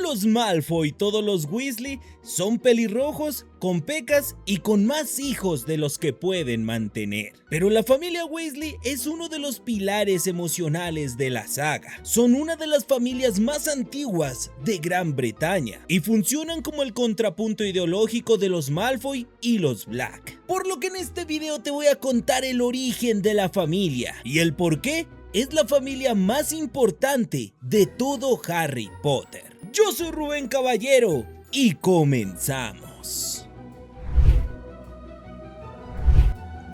los Malfoy, todos los Weasley, son pelirrojos, con pecas y con más hijos de los que pueden mantener. Pero la familia Weasley es uno de los pilares emocionales de la saga. Son una de las familias más antiguas de Gran Bretaña y funcionan como el contrapunto ideológico de los Malfoy y los Black. Por lo que en este video te voy a contar el origen de la familia y el por qué es la familia más importante de todo Harry Potter. Yo soy Rubén Caballero y comenzamos.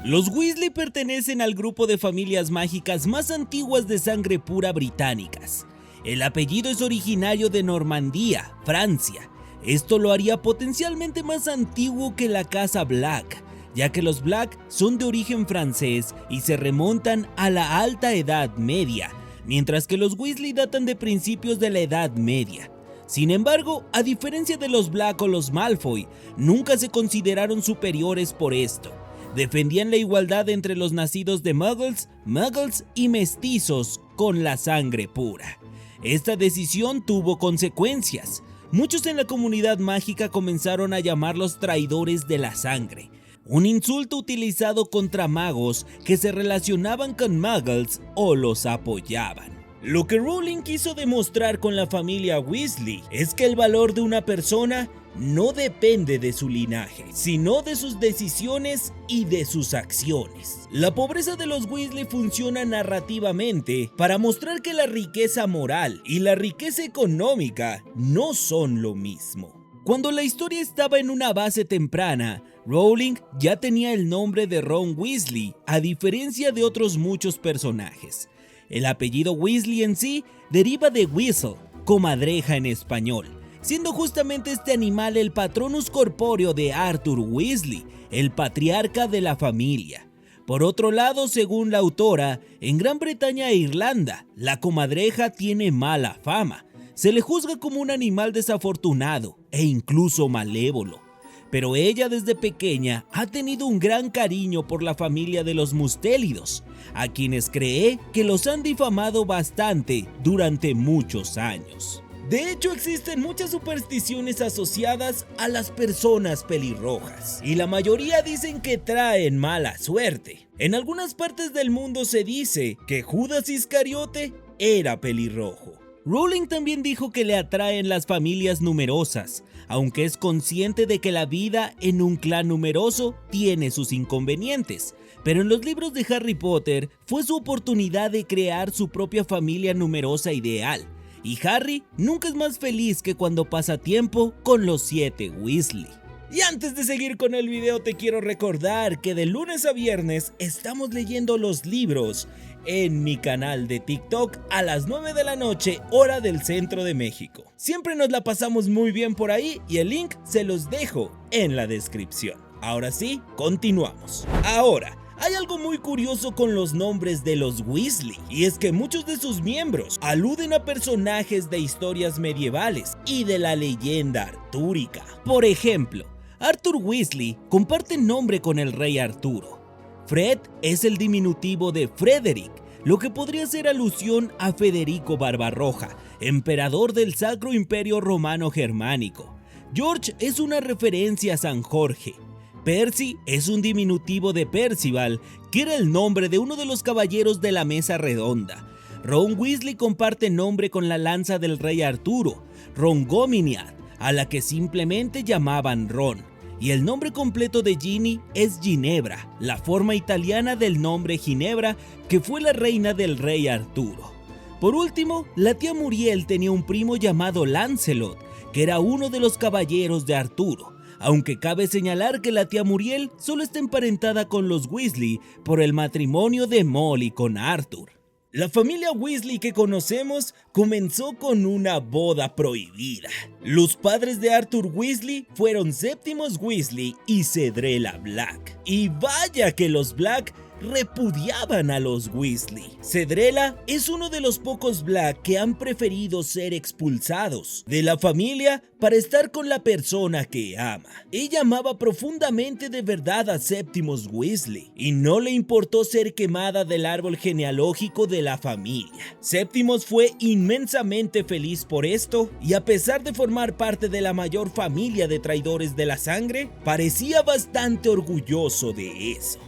Los Weasley pertenecen al grupo de familias mágicas más antiguas de sangre pura británicas. El apellido es originario de Normandía, Francia. Esto lo haría potencialmente más antiguo que la casa Black, ya que los Black son de origen francés y se remontan a la Alta Edad Media, mientras que los Weasley datan de principios de la Edad Media. Sin embargo, a diferencia de los Black o los Malfoy, nunca se consideraron superiores por esto. Defendían la igualdad entre los nacidos de Muggles y mestizos con la sangre pura. Esta decisión tuvo consecuencias. Muchos en la comunidad mágica comenzaron a llamarlos traidores de la sangre, un insulto utilizado contra magos que se relacionaban con Muggles o los apoyaban. Lo que Rowling quiso demostrar con la familia Weasley es que el valor de una persona no depende de su linaje, sino de sus decisiones y de sus acciones. La pobreza de los Weasley funciona narrativamente para mostrar que la riqueza moral y la riqueza económica no son lo mismo. Cuando la historia estaba en una base temprana, Rowling ya tenía el nombre de Ron Weasley, a diferencia de otros muchos personajes. El apellido Weasley en sí deriva de Weasel, comadreja en español, siendo justamente este animal el patronus corpóreo de Arthur Weasley, el patriarca de la familia. Por otro lado, según la autora, en Gran Bretaña e Irlanda, la comadreja tiene mala fama. Se le juzga como un animal desafortunado e incluso malévolo. Pero ella desde pequeña ha tenido un gran cariño por la familia de los mustélidos, a quienes cree que los han difamado bastante durante muchos años. De hecho, existen muchas supersticiones asociadas a las personas pelirrojas, y la mayoría dicen que traen mala suerte. En algunas partes del mundo se dice que Judas Iscariote era pelirrojo. Rowling también dijo que le atraen las familias numerosas, aunque es consciente de que la vida en un clan numeroso tiene sus inconvenientes, pero en los libros de Harry Potter fue su oportunidad de crear su propia familia numerosa ideal, y Harry nunca es más feliz que cuando pasa tiempo con los 7 Weasley. Y antes de seguir con el video te quiero recordar que de lunes a viernes estamos leyendo los libros en mi canal de TikTok a las 9 de la noche, hora del centro de México. Siempre nos la pasamos muy bien por ahí y el link se los dejo en la descripción. Ahora sí, continuamos. Ahora, hay algo muy curioso con los nombres de los Weasley, y es que muchos de sus miembros aluden a personajes de historias medievales y de la leyenda artúrica. Por ejemplo, Arthur Weasley comparte nombre con el rey Arturo. Fred es el diminutivo de Frederick, lo que podría ser alusión a Federico Barbarroja, emperador del Sacro Imperio Romano Germánico. George es una referencia a San Jorge. Percy es un diminutivo de Percival, que era el nombre de uno de los caballeros de la Mesa Redonda. Ron Weasley comparte nombre con la lanza del rey Arturo, Rongominiad, a la que simplemente llamaban Ron. Y el nombre completo de Ginny es Ginebra, la forma italiana del nombre Ginebra, que fue la reina del rey Arturo. Por último, la tía Muriel tenía un primo llamado Lancelot, que era uno de los caballeros de Arturo, aunque cabe señalar que la tía Muriel solo está emparentada con los Weasley por el matrimonio de Molly con Arthur. La familia Weasley que conocemos comenzó con una boda prohibida. Los padres de Arthur Weasley fueron Séptimos Weasley y Cedrela Black. Y vaya que los Black repudiaban a los Weasley. Cedrela es uno de los pocos Black que han preferido ser expulsados de la familia para estar con la persona que ama. Ella amaba profundamente de verdad a Septimus Weasley y no le importó ser quemada del árbol genealógico de la familia. Septimus fue inmensamente feliz por esto y a pesar de formar parte de la mayor familia de traidores de la sangre, parecía bastante orgulloso de eso.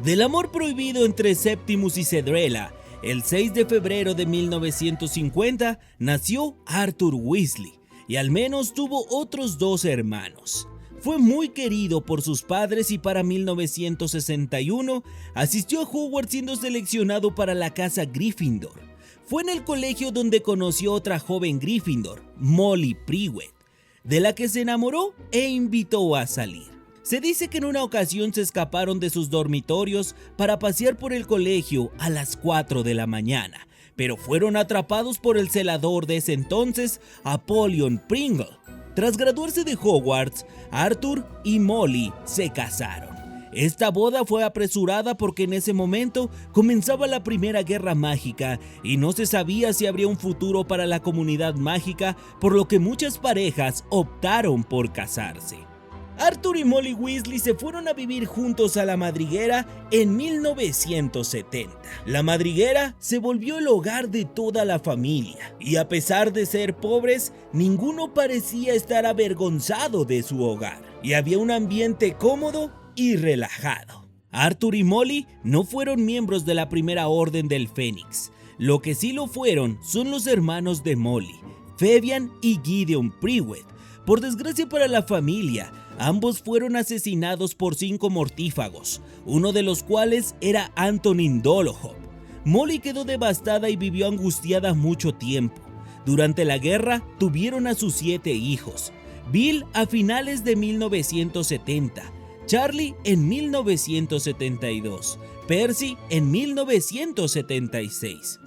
Del amor prohibido entre Septimus y Cedrela, el 6 de febrero de 1950 nació Arthur Weasley y al menos tuvo otros 2 hermanos. Fue muy querido por sus padres y para 1961 asistió a Hogwarts siendo seleccionado para la casa Gryffindor. Fue en el colegio donde conoció a otra joven Gryffindor, Molly Privet, de la que se enamoró e invitó a salir. Se dice que en una ocasión se escaparon de sus dormitorios para pasear por el colegio a las 4 de la mañana, pero fueron atrapados por el celador de ese entonces, Apollyon Pringle. Tras graduarse de Hogwarts, Arthur y Molly se casaron. Esta boda fue apresurada porque en ese momento comenzaba la Primera Guerra Mágica y no se sabía si habría un futuro para la comunidad mágica, por lo que muchas parejas optaron por casarse. Arthur y Molly Weasley se fueron a vivir juntos a la madriguera en 1970. La madriguera se volvió el hogar de toda la familia y a pesar de ser pobres, ninguno parecía estar avergonzado de su hogar y había un ambiente cómodo y relajado. Arthur y Molly no fueron miembros de la Primera Orden del Fénix. Lo que sí lo fueron son los hermanos de Molly, Fabian y Gideon Privet. Por desgracia para la familia, ambos fueron asesinados por 5 mortífagos, uno de los cuales era Antonin Dolohov. Molly quedó devastada y vivió angustiada mucho tiempo. Durante la guerra tuvieron a sus 7 hijos: Bill a finales de 1970, Charlie en 1972, Percy en 1976.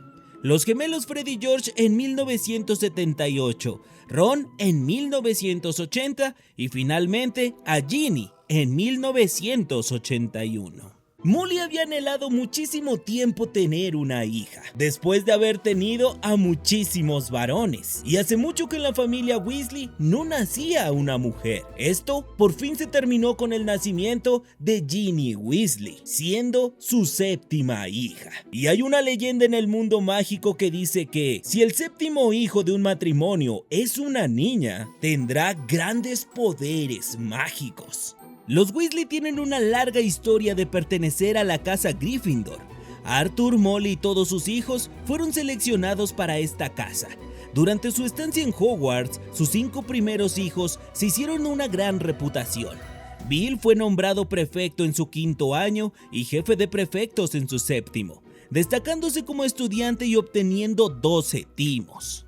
Los gemelos Fred y George en 1978, Ron en 1980 y finalmente a Ginny en 1981. Molly había anhelado muchísimo tiempo tener una hija, después de haber tenido a muchísimos varones, y hace mucho que en la familia Weasley no nacía una mujer. Esto por fin se terminó con el nacimiento de Ginny Weasley, siendo su 7ª hija. Y hay una leyenda en el mundo mágico que dice que si el 7º hijo de un matrimonio es una niña, tendrá grandes poderes mágicos. Los Weasley tienen una larga historia de pertenecer a la casa Gryffindor. Arthur, Molly y todos sus hijos fueron seleccionados para esta casa. Durante su estancia en Hogwarts, sus 5 primeros hijos se hicieron una gran reputación. Bill fue nombrado prefecto en su 5º año y jefe de prefectos en su 7º, destacándose como estudiante y obteniendo 12 timos.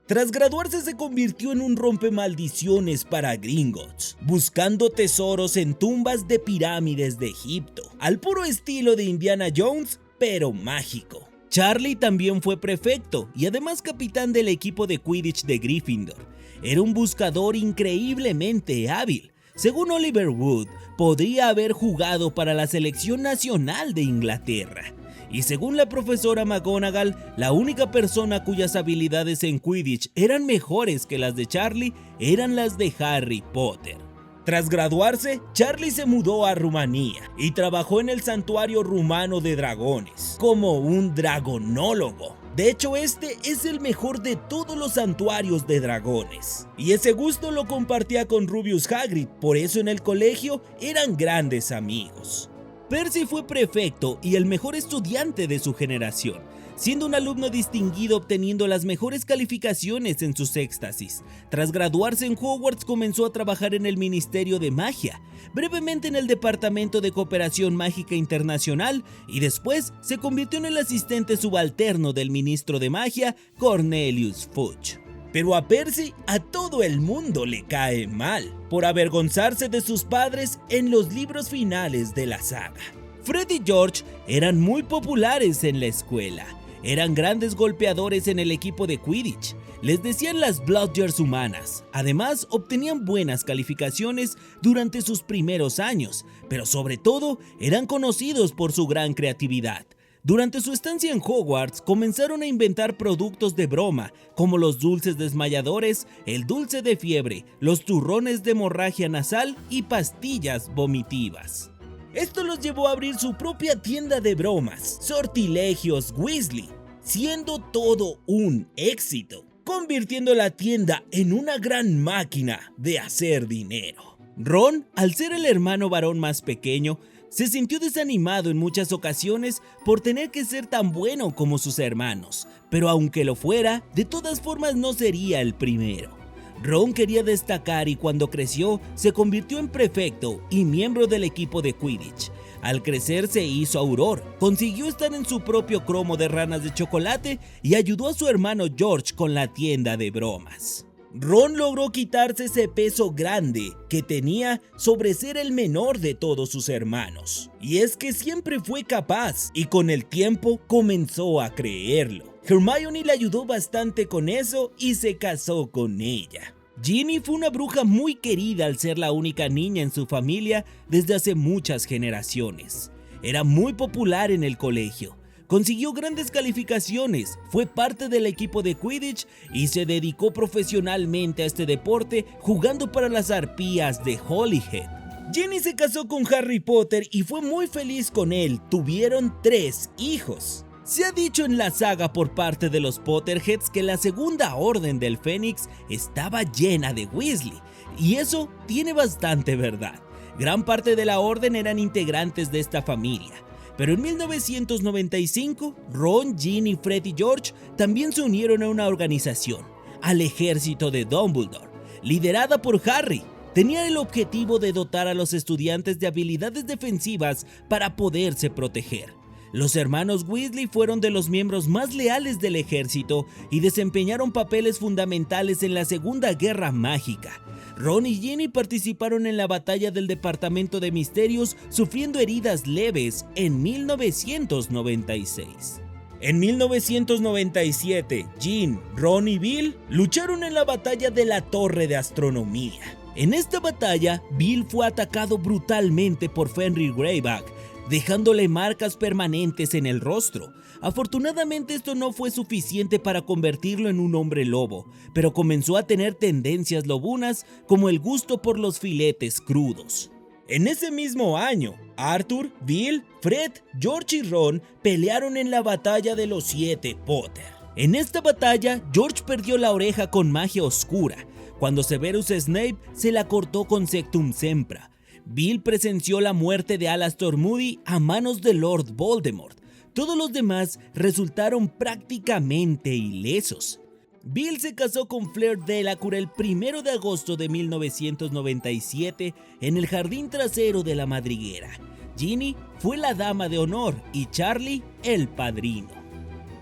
Tras graduarse se convirtió en un rompemaldiciones para Gringotts, buscando tesoros en tumbas de pirámides de Egipto, al puro estilo de Indiana Jones, pero mágico. Charlie también fue prefecto y además capitán del equipo de Quidditch de Gryffindor. Era un buscador increíblemente hábil. Según Oliver Wood, podría haber jugado para la selección nacional de Inglaterra. Y según la profesora McGonagall, la única persona cuyas habilidades en Quidditch eran mejores que las de Charlie eran las de Harry Potter. Tras graduarse, Charlie se mudó a Rumanía y trabajó en el santuario rumano de dragones, como un dragonólogo. De hecho, este es el mejor de todos los santuarios de dragones. Y ese gusto lo compartía con Rubius Hagrid, por eso en el colegio eran grandes amigos. Percy fue prefecto y el mejor estudiante de su generación, siendo un alumno distinguido obteniendo las mejores calificaciones en sus éxtasis. Tras graduarse en Hogwarts comenzó a trabajar en el Ministerio de Magia, brevemente en el Departamento de Cooperación Mágica Internacional y después se convirtió en el asistente subalterno del ministro de Magia, Cornelius Fudge. Pero a Percy a todo el mundo le cae mal, por avergonzarse de sus padres en los libros finales de la saga. Fred y George eran muy populares en la escuela, eran grandes golpeadores en el equipo de Quidditch. Les decían las Blodgers humanas. Además, obtenían buenas calificaciones durante sus primeros años, pero sobre todo eran conocidos por su gran creatividad. Durante su estancia en Hogwarts, comenzaron a inventar productos de broma, como los dulces desmayadores, el dulce de fiebre, los turrones de hemorragia nasal y pastillas vomitivas. Esto los llevó a abrir su propia tienda de bromas, Sortilegios Weasley, siendo todo un éxito, convirtiendo la tienda en una gran máquina de hacer dinero. Ron, al ser el hermano varón más pequeño, se sintió desanimado en muchas ocasiones por tener que ser tan bueno como sus hermanos, pero aunque lo fuera, de todas formas no sería el primero. Ron quería destacar y cuando creció se convirtió en prefecto y miembro del equipo de Quidditch. Al crecer se hizo auror, consiguió estar en su propio cromo de ranas de chocolate y ayudó a su hermano George con la tienda de bromas. Ron logró quitarse ese peso grande que tenía sobre ser el menor de todos sus hermanos. Y es que siempre fue capaz y con el tiempo comenzó a creerlo. Hermione le ayudó bastante con eso y se casó con ella. Ginny fue una bruja muy querida al ser la única niña en su familia desde hace muchas generaciones. Era muy popular en el colegio. Consiguió grandes calificaciones, fue parte del equipo de Quidditch y se dedicó profesionalmente a este deporte jugando para las Arpías de Holyhead. Ginny se casó con Harry Potter y fue muy feliz con él, tuvieron 3 hijos. Se ha dicho en la saga por parte de los Potterheads que la segunda orden del Fénix estaba llena de Weasley, y eso tiene bastante verdad. Gran parte de la orden eran integrantes de esta familia. Pero en 1995, Ron, Ginny, Fred y George también se unieron a una organización, al ejército de Dumbledore, liderada por Harry. Tenía el objetivo de dotar a los estudiantes de habilidades defensivas para poderse proteger. Los hermanos Weasley fueron de los miembros más leales del ejército y desempeñaron papeles fundamentales en la Segunda Guerra Mágica. Ron y Ginny participaron en la batalla del Departamento de Misterios, sufriendo heridas leves en 1996. En 1997, Jean, Ron y Bill lucharon en la batalla de la Torre de Astronomía. En esta batalla, Bill fue atacado brutalmente por Fenrir Greyback, dejándole marcas permanentes en el rostro. Afortunadamente esto no fue suficiente para convertirlo en un hombre lobo, pero comenzó a tener tendencias lobunas como el gusto por los filetes crudos. En ese mismo año, Arthur, Bill, Fred, George y Ron pelearon en la batalla de los 7 Potter. En esta batalla, George perdió la oreja con magia oscura, cuando Severus Snape se la cortó con Sectum Sempra. Bill presenció la muerte de Alastor Moody a manos de Lord Voldemort. Todos los demás resultaron prácticamente ilesos. Bill se casó con Fleur Delacour el 1 de agosto de 1997 en el jardín trasero de la madriguera. Ginny fue la dama de honor y Charlie el padrino.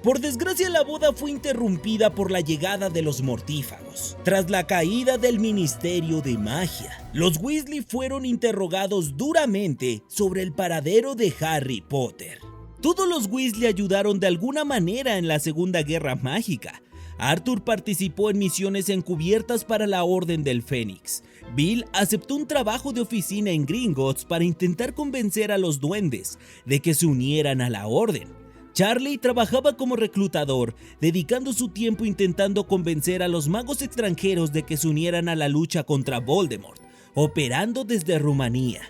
Por desgracia, la boda fue interrumpida por la llegada de los mortífagos. Tras la caída del Ministerio de Magia, los Weasley fueron interrogados duramente sobre el paradero de Harry Potter. Todos los Weasley ayudaron de alguna manera en la Segunda Guerra Mágica. Arthur participó en misiones encubiertas para la Orden del Fénix. Bill aceptó un trabajo de oficina en Gringotts para intentar convencer a los duendes de que se unieran a la Orden. Charlie trabajaba como reclutador, dedicando su tiempo intentando convencer a los magos extranjeros de que se unieran a la lucha contra Voldemort, operando desde Rumanía.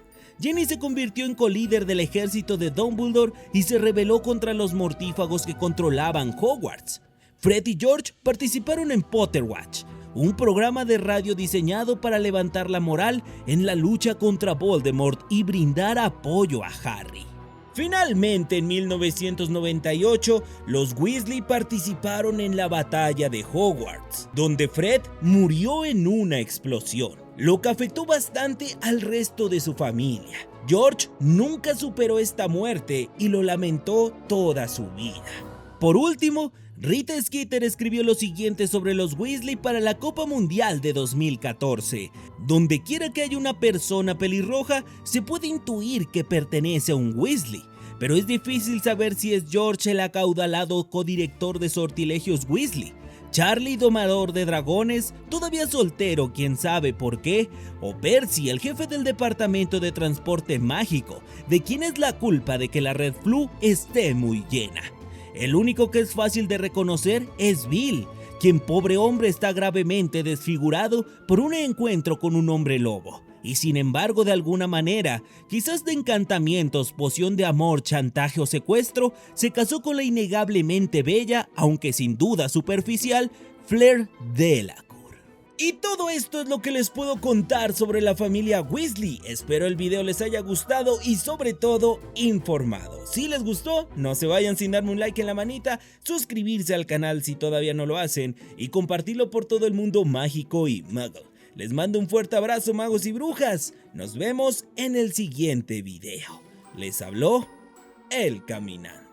Ginny se convirtió en colíder del ejército de Dumbledore y se rebeló contra los mortífagos que controlaban Hogwarts. Fred y George participaron en Potterwatch, un programa de radio diseñado para levantar la moral en la lucha contra Voldemort y brindar apoyo a Harry. Finalmente, en 1998, los Weasley participaron en la batalla de Hogwarts, donde Fred murió en una explosión, lo que afectó bastante al resto de su familia. George nunca superó esta muerte y lo lamentó toda su vida. Por último, Rita Skeeter escribió lo siguiente sobre los Weasley para la Copa Mundial de 2014. Donde quiera que haya una persona pelirroja, se puede intuir que pertenece a un Weasley, pero es difícil saber si es George el acaudalado codirector de Sortilegios Weasley. Charlie, domador de dragones, todavía soltero, quién sabe por qué, o Percy, el jefe del departamento de transporte mágico, de quien es la culpa de que la Red Floo esté muy llena. El único que es fácil de reconocer es Bill, quien, pobre hombre, está gravemente desfigurado por un encuentro con un hombre lobo. Y sin embargo, de alguna manera, quizás de encantamientos, poción de amor, chantaje o secuestro, se casó con la innegablemente bella, aunque sin duda superficial, Fleur Delacour. Y todo esto es lo que les puedo contar sobre la familia Weasley. Espero el video les haya gustado y sobre todo informado. Si les gustó, no se vayan sin darme un like en la manita, suscribirse al canal si todavía no lo hacen y compartirlo por todo el mundo mágico y muggle. Les mando un fuerte abrazo, magos y brujas. Nos vemos en el siguiente video. Les habló el Caminante.